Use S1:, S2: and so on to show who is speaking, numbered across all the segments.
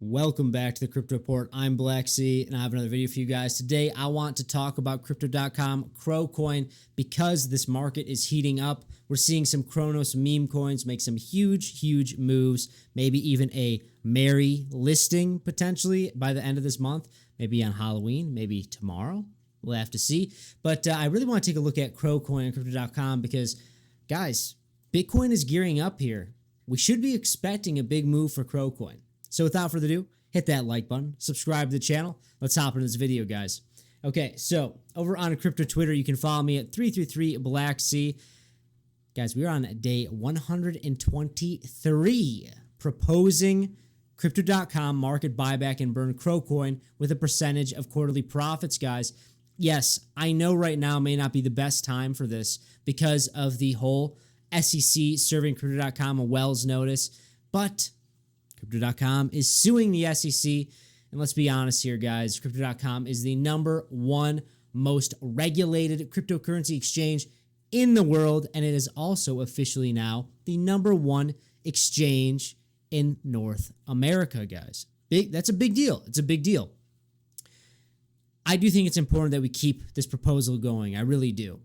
S1: Welcome back to the Crypto Report. I'm maxi, and I have another video for you guys. Today, I want to talk about crypto.com, Crocoin, because this market is heating up. We're seeing some Cronos meme coins make some huge moves, maybe even a merry listing potentially by the end of this month, maybe on Halloween, maybe tomorrow. We'll have to see. But I really want to take a look at Crocoin and crypto.com because, guys, Bitcoin is gearing up here. We should be expecting a big move for Crocoin. So without further ado, hit that like button, subscribe to the channel. Let's hop into this video, guys. Okay, so over on crypto Twitter, you can follow me at 333maxi. Guys, we are on day 123 proposing crypto.com market buyback and burn Crocoin with a percentage of quarterly profits, guys. Yes, I know right now may not be the best time for this because of the whole SEC serving crypto.com a Wells notice, but Crypto.com is suing the SEC, and let's be honest here, guys. Crypto.com is the #1 most regulated cryptocurrency exchange in the world, and it is also officially now the #1 exchange in North America, guys. That's a big deal. It's a big deal. I do think it's important that we keep this proposal going. I really do.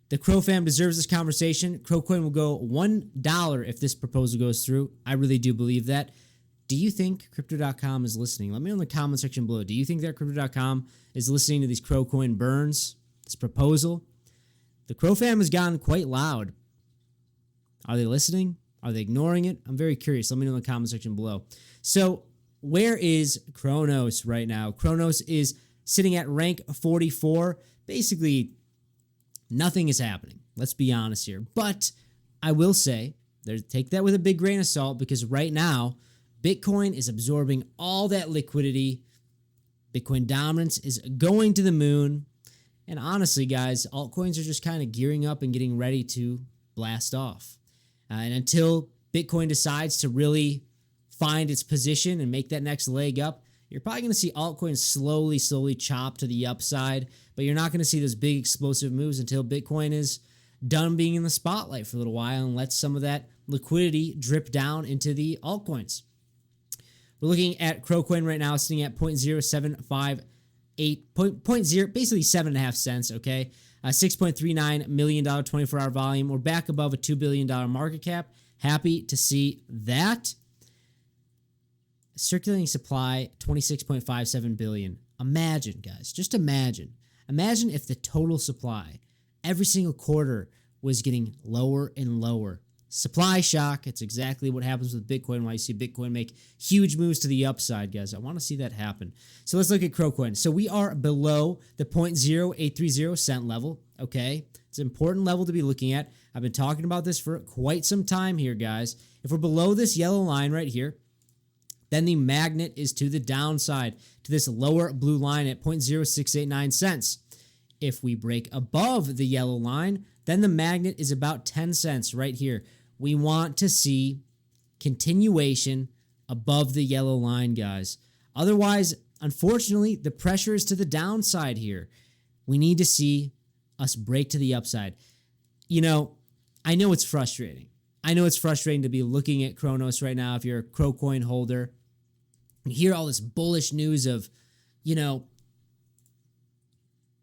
S1: The Crow fam deserves this conversation. Crocoin will go $1 if this proposal goes through. I really do believe that. Do you think Crypto.com is listening? Let me know in the comment section below. Do you think that Crypto.com is listening to these Crocoin burns, this proposal? The Crow fam has gotten quite loud. Are they listening? Are they ignoring it? I'm very curious. Let me know in the comment section below. So where is Cronos right now? Cronos is sitting at rank 44. Basically, nothing is happening. Let's be honest here. But I will say, take that with a big grain of salt because right now, Bitcoin is absorbing all that liquidity. Bitcoin dominance is going to the moon. And honestly, guys, altcoins are just kind of gearing up and getting ready to blast off. And until Bitcoin decides to really find its position and make that next leg up, you're probably going to see altcoins slowly chop to the upside. But you're not going to see those big explosive moves until Bitcoin is done being in the spotlight for a little while and lets some of that liquidity drip down into the altcoins. We're looking at Crocoin right now, sitting at 0.0758, basically 7.5 cents, okay? $6.39 million 24-hour volume. We're back above a $2 billion market cap. Happy to see that. Circulating supply, 26.57 billion. Imagine, guys, just imagine. Imagine if the total supply every single quarter was getting lower and lower. Supply shock. It's exactly what happens with Bitcoin. Why you see Bitcoin make huge moves to the upside, guys. I want to see that happen. So let's look at Crocoin. So we are below the 0.0830 cent level. Okay, it's an important level to be looking at. I've been talking about this for quite some time here, guys. If we're below this yellow line right here, then the magnet is to the downside to this lower blue line at 0.0689 cents. If we break above the yellow line, then the magnet is about 10 cents right here. We want to see continuation above the yellow line, guys. Otherwise, unfortunately, the pressure is to the downside here. We need to see us break to the upside. You know, I know it's frustrating. I know it's frustrating to be looking at Cronos right now if you're a Crocoin holder. You hear all this bullish news of, you know,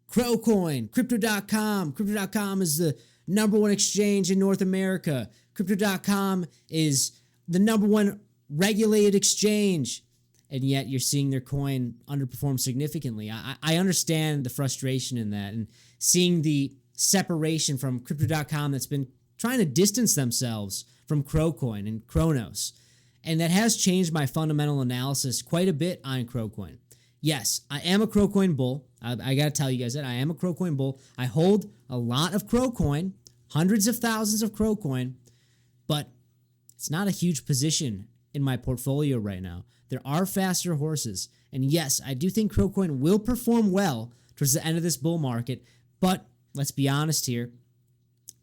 S1: Crocoin, Crypto.com. Crypto.com is the #1 exchange in North America. Crypto.com is the #1 regulated exchange. And yet you're seeing their coin underperform significantly. I understand the frustration in that and seeing the separation from Crypto.com that's been trying to distance themselves from Crocoin and Cronos. And that has changed my fundamental analysis quite a bit on Crocoin. Yes, I am a Crocoin bull. I got to tell you guys that I am a Crocoin bull. I hold a lot of Crocoin, hundreds of thousands of Crocoin, but it's not a huge position in my portfolio right now. There are faster horses. And yes, I do think Crocoin will perform well towards the end of this bull market, but let's be honest here.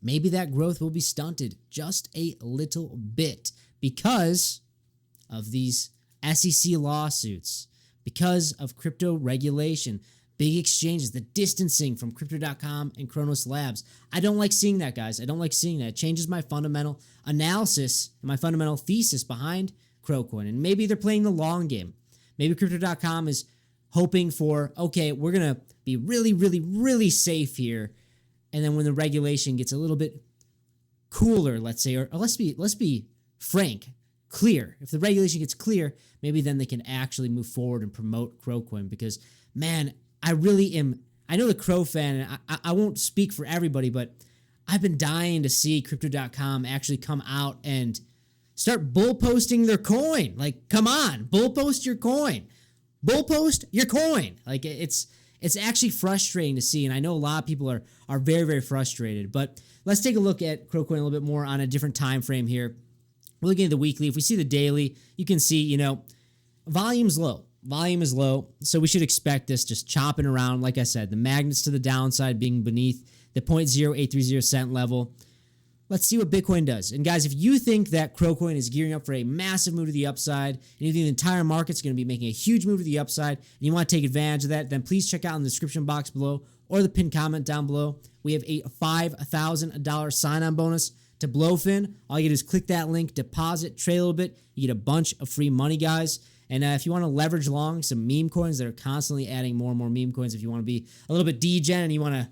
S1: Maybe that growth will be stunted just a little bit because of these SEC lawsuits, because of crypto regulation, big exchanges, the distancing from Crypto.com and Cronos Labs. I don't like seeing that, guys. I don't like seeing that. It changes my fundamental analysis and my fundamental thesis behind Crocoin. And maybe they're playing the long game. Maybe crypto.com is hoping for, okay, we're going to be really, really, really safe here. And then when the regulation gets a little bit cooler, let's say, or let's be frank, clear. If the regulation gets clear, maybe then they can actually move forward and promote Crocoin, because, man, I really am. I know the Crow fan, and I won't speak for everybody, but I've been dying to see crypto.com actually come out and start bull posting their coin. Like, come on, bull post your coin. Bull post your coin. Like, it's actually frustrating to see, and I know a lot of people are very, very frustrated. But let's take a look at Crocoin a little bit more on a different time frame here. We're looking at the weekly. If we see the daily, you can see, volume's low. Volume is low, so we should expect this just chopping around. Like I said, the magnets to the downside being beneath the 0.0830 cent level. Let's see what Bitcoin does. And guys, if you think that Crocoin is gearing up for a massive move to the upside, and you think the entire market's going to be making a huge move to the upside, and you want to take advantage of that, then please check out in the description box below or the pinned comment down below. We have a $5,000 sign-on bonus to Blowfin. All you do is click that link, deposit, trade a little bit. You get a bunch of free money, guys. And if you want to leverage long some meme coins that are constantly adding more and more meme coins, if you want to be a little bit degen and you want to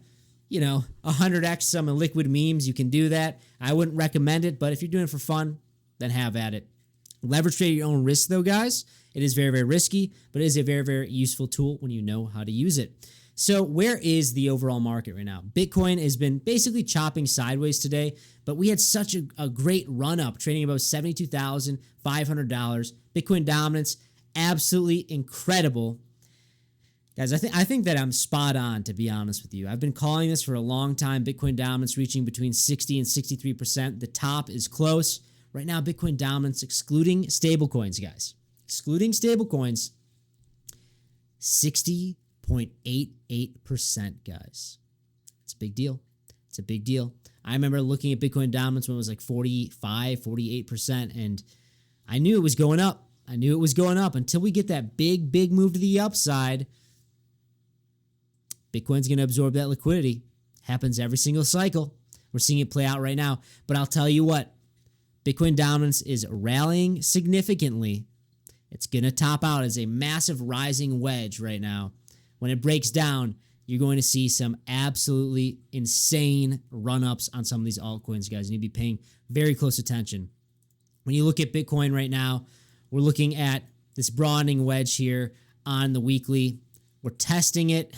S1: 100x some liquid memes, you can do that. I wouldn't recommend it, but if you're doing it for fun, then have at it. Leverage trade at your own risk, though, guys. It is very, very risky, but it is a very, very useful tool when you know how to use it. So where is the overall market right now? Bitcoin has been basically chopping sideways today, but we had such a great run-up, trading about $72,500. Bitcoin dominance, absolutely incredible. Guys, I think that I'm spot on, to be honest with you. I've been calling this for a long time. Bitcoin dominance reaching between 60 and 63%. The top is close. Right now, Bitcoin dominance, excluding stablecoins, guys. Excluding stablecoins, 60.88%, guys. It's a big deal. It's a big deal. I remember looking at Bitcoin dominance when it was like 45, 48%, and I knew it was going up. I knew it was going up until we get that big, big move to the upside. Bitcoin's going to absorb that liquidity. Happens every single cycle. We're seeing it play out right now. But I'll tell you what, Bitcoin dominance is rallying significantly. It's going to top out as a massive rising wedge right now. When it breaks down, you're going to see some absolutely insane run-ups on some of these altcoins, guys. You need to be paying very close attention. When you look at Bitcoin right now, we're looking at this broadening wedge here on the weekly. We're testing it.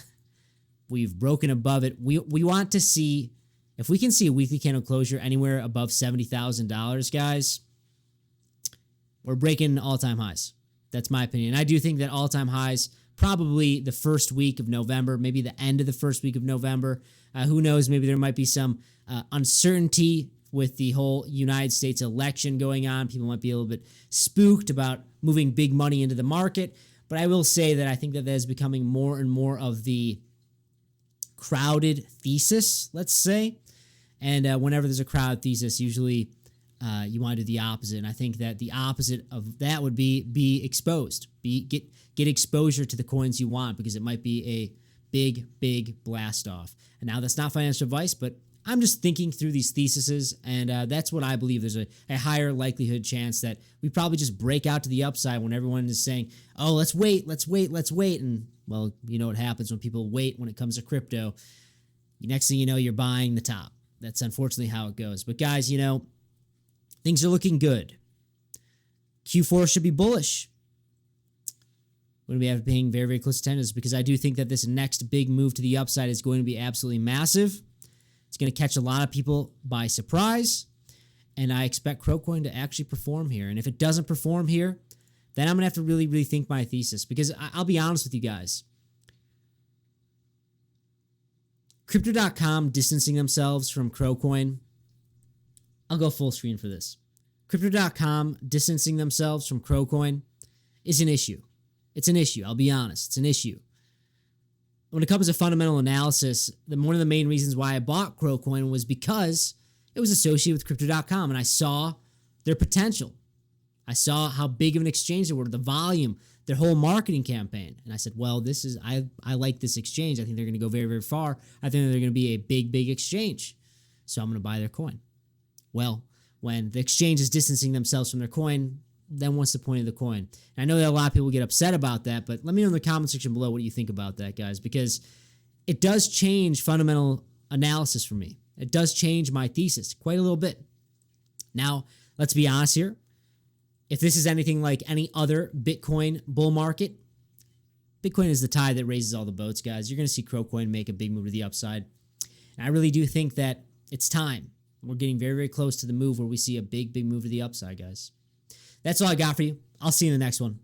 S1: We've broken above it. We want to see, if we can see a weekly candle closure anywhere above $70,000, guys, we're breaking all-time highs. That's my opinion. I do think that all-time highs, probably the first week of November, maybe the end of the first week of November. Who knows? Maybe there might be some uncertainty with the whole United States election going on. People might be a little bit spooked about moving big money into the market. But I will say that I think that is becoming more and more of the crowded thesis, let's say. And whenever there's a crowd thesis, usually you want to do the opposite. And I think that the opposite of that would be exposed. Get exposure to the coins you want, because it might be a big, big blast off. And now that's not financial advice, but I'm just thinking through these theses, and that's what I believe. There's a higher likelihood chance that we probably just break out to the upside when everyone is saying, oh, let's wait. And, well, you know what happens when people wait when it comes to crypto. Next thing you know, you're buying the top. That's unfortunately how it goes. But, guys, things are looking good. Q4 should be bullish. We're going to be paying very, very close attention to this, because I do think that this next big move to the upside is going to be absolutely massive. It's going to catch a lot of people by surprise, and I expect Crocoin to actually perform here. And if it doesn't perform here, then I'm going to have to really, really think my thesis, because I'll be honest with you guys. Crypto.com distancing themselves from Crocoin. I'll go full screen for this. Crypto.com distancing themselves from Crocoin is an issue. It's an issue. I'll be honest. It's an issue. When it comes to fundamental analysis, one of the main reasons why I bought Crocoin was because it was associated with Crypto.com, and I saw their potential. I saw how big of an exchange they were, the volume, their whole marketing campaign. And I said, well, I like this exchange. I think they're going to go very, very far. I think they're going to be a big, big exchange. So I'm going to buy their coin. Well, when the exchange is distancing themselves from their coin, then what's the point of the coin? And I know that a lot of people get upset about that, but let me know in the comment section below what you think about that, guys, because it does change fundamental analysis for me. It does change my thesis quite a little bit. Now, let's be honest here. If this is anything like any other Bitcoin bull market, Bitcoin is the tide that raises all the boats, guys. You're going to see Crocoin make a big move to the upside. And I really do think that it's time. We're getting very, very close to the move where we see a big, big move to the upside, guys. That's all I got for you. I'll see you in the next one.